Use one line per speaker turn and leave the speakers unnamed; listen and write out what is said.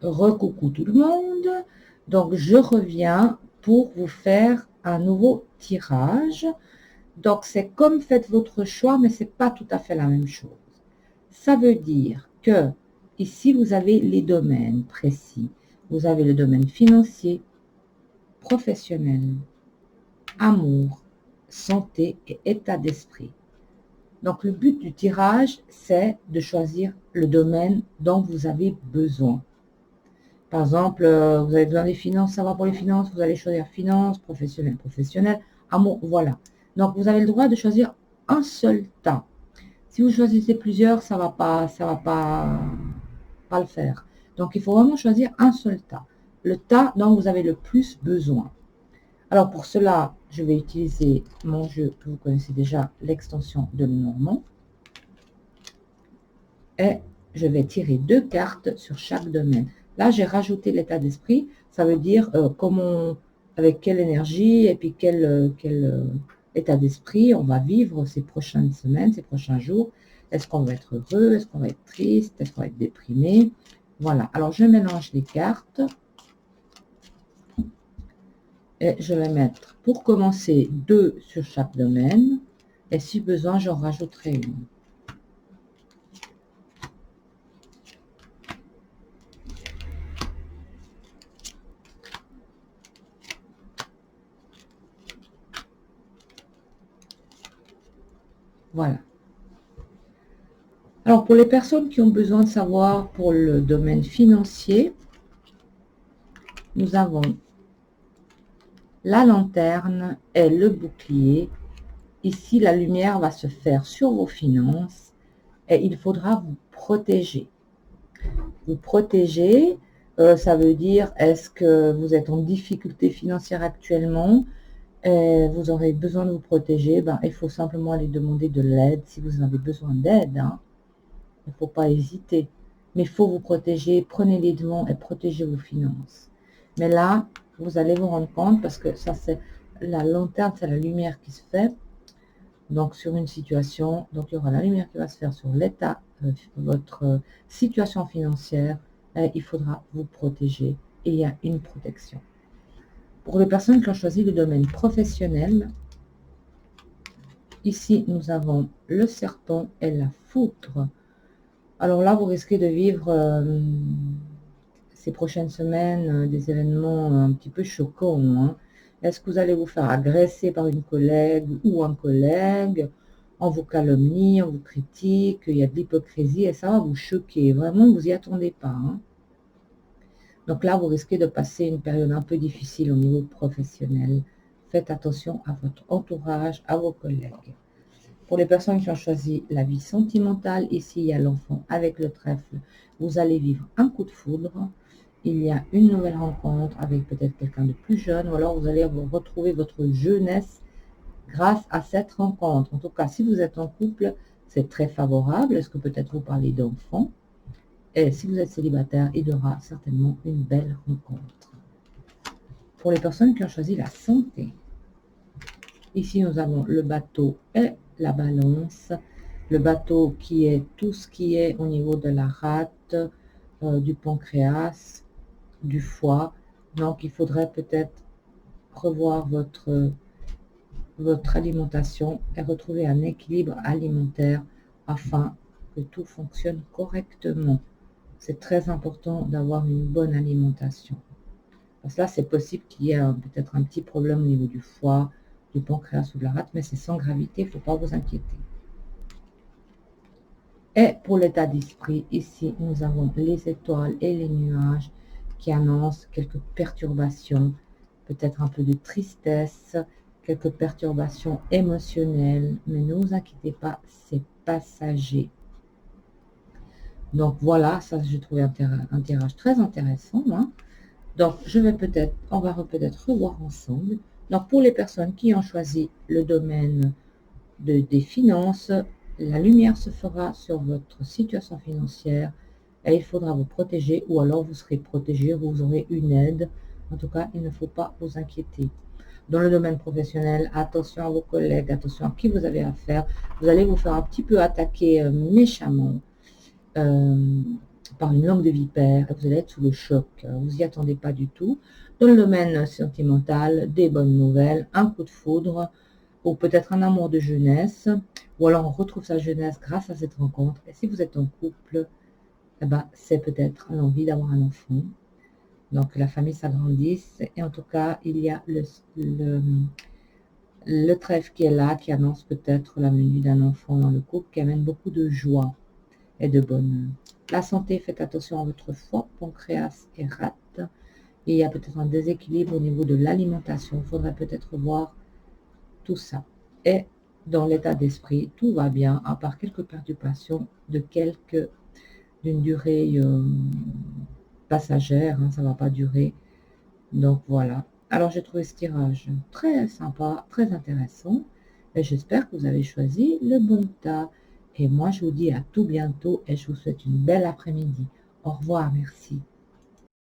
Recoucou tout le monde. Donc, je reviens pour vous faire un nouveau tirage. Donc, c'est comme faites votre choix, mais c'est pas tout à fait la même chose. Ça veut dire que ici, vous avez les domaines précis. Vous avez le domaine financier, professionnel, amour, santé et état d'esprit. Donc, le but du tirage, c'est de choisir le domaine dont vous avez besoin. Par exemple, vous avez besoin des finances, ça va pour les finances, vous allez choisir finance, professionnel, professionnel, amour, voilà. Donc, vous avez le droit de choisir un seul tas. Si vous choisissez plusieurs, ça va pas le faire. Donc, il faut vraiment choisir un seul tas. Le tas dont vous avez le plus besoin. Alors, pour cela, je vais utiliser mon jeu que vous connaissez déjà, l'extension de Lenormand. Et je vais tirer 2 cartes sur chaque domaine. Là, j'ai rajouté l'état d'esprit. Ça veut dire comment, avec quelle énergie et puis quel état d'esprit on va vivre ces prochaines semaines, ces prochains jours. Est-ce qu'on va être heureux? Est-ce qu'on va être triste? Est-ce qu'on va être déprimé? Voilà. Alors, je mélange les cartes. Et je vais mettre, pour commencer, 2 sur chaque domaine. Et si besoin, j'en rajouterai une. Voilà. Alors, pour les personnes qui ont besoin de savoir pour le domaine financier, nous avons la lanterne et le bouclier. Ici, la lumière va se faire sur vos finances et il faudra vous protéger. Vous protéger, ça veut dire, est-ce que vous êtes en difficulté financière actuellement et vous aurez besoin de vous protéger? Il faut simplement aller demander de l'aide si vous avez besoin d'aide. Il ne faut pas hésiter. Mais il faut vous protéger. Prenez les devants et protégez vos finances. Mais là, vous allez vous rendre compte, parce que ça, c'est la lanterne, c'est la lumière qui se fait. Donc, sur une situation, donc il y aura la lumière qui va se faire sur l'état, votre situation financière. Et il faudra vous protéger. Et il y a une protection. Pour les personnes qui ont choisi le domaine professionnel, ici, nous avons le serpent et la foutre. Alors là, vous risquez de vivre ces prochaines semaines des événements un petit peu choquants. Est-ce que vous allez vous faire agresser par une collègue ou un collègue? On vous calomnie, on vous critique, il y a de l'hypocrisie et ça va vous choquer. Vraiment, vous n'y attendez pas. Donc là, vous risquez de passer une période un peu difficile au niveau professionnel. Faites attention à votre entourage, à vos collègues. Pour les personnes qui ont choisi la vie sentimentale, ici il y a l'enfant avec le trèfle. Vous allez vivre un coup de foudre. Il y a une nouvelle rencontre avec peut-être quelqu'un de plus jeune, ou alors vous allez retrouver votre jeunesse grâce à cette rencontre. En tout cas, si vous êtes en couple, c'est très favorable. Est-ce que peut-être vous parlez d'enfants? Et si vous êtes célibataire, il y aura certainement une belle rencontre. Pour les personnes qui ont choisi la santé, ici nous avons le bateau et la balance. Le bateau qui est tout ce qui est au niveau de la rate, du pancréas, du foie. Donc, il faudrait peut-être revoir votre alimentation et retrouver un équilibre alimentaire afin que tout fonctionne correctement. C'est très important d'avoir une bonne alimentation. Parce que là, c'est possible qu'il y ait peut-être un petit problème au niveau du foie, du pancréas ou de la rate, mais c'est sans gravité, il ne faut pas vous inquiéter. Et pour l'état d'esprit, ici, nous avons les étoiles et les nuages qui annoncent quelques perturbations, peut-être un peu de tristesse, quelques perturbations émotionnelles, mais ne vous inquiétez pas, c'est passager. Donc voilà, ça j'ai trouvé un tirage très intéressant. Donc on va peut-être revoir ensemble. Donc pour les personnes qui ont choisi le domaine des finances, la lumière se fera sur votre situation financière et il faudra vous protéger, ou alors vous serez protégé, vous aurez une aide. En tout cas, il ne faut pas vous inquiéter. Dans le domaine professionnel, attention à vos collègues, attention à qui vous avez affaire. Vous allez vous faire un petit peu attaquer méchamment. par une langue de vipère, et vous allez être sous le choc. Vous n'y attendez pas du tout. Dans le domaine sentimental, des bonnes nouvelles, un coup de foudre, ou peut-être un amour de jeunesse, ou alors on retrouve sa jeunesse grâce à cette rencontre. Et si vous êtes en couple, eh ben, c'est peut-être l'envie d'avoir un enfant. Donc la famille s'agrandisse, et en tout cas, il y a le trèfle qui est là, qui annonce peut-être la venue d'un enfant dans le couple, qui amène beaucoup de joie et de bonheur. La santé, faites attention à votre foie, pancréas et rate. Il y a peut-être un déséquilibre au niveau de l'alimentation. Il faudrait peut-être voir tout ça. Et dans l'état d'esprit, tout va bien, à part quelques perturbations d'une durée passagère. Ça ne va pas durer. Donc voilà. Alors j'ai trouvé ce tirage très sympa, très intéressant. Et j'espère que vous avez choisi le bon tas. Et moi, je vous dis à tout bientôt et je vous souhaite une belle après-midi. Au revoir, merci.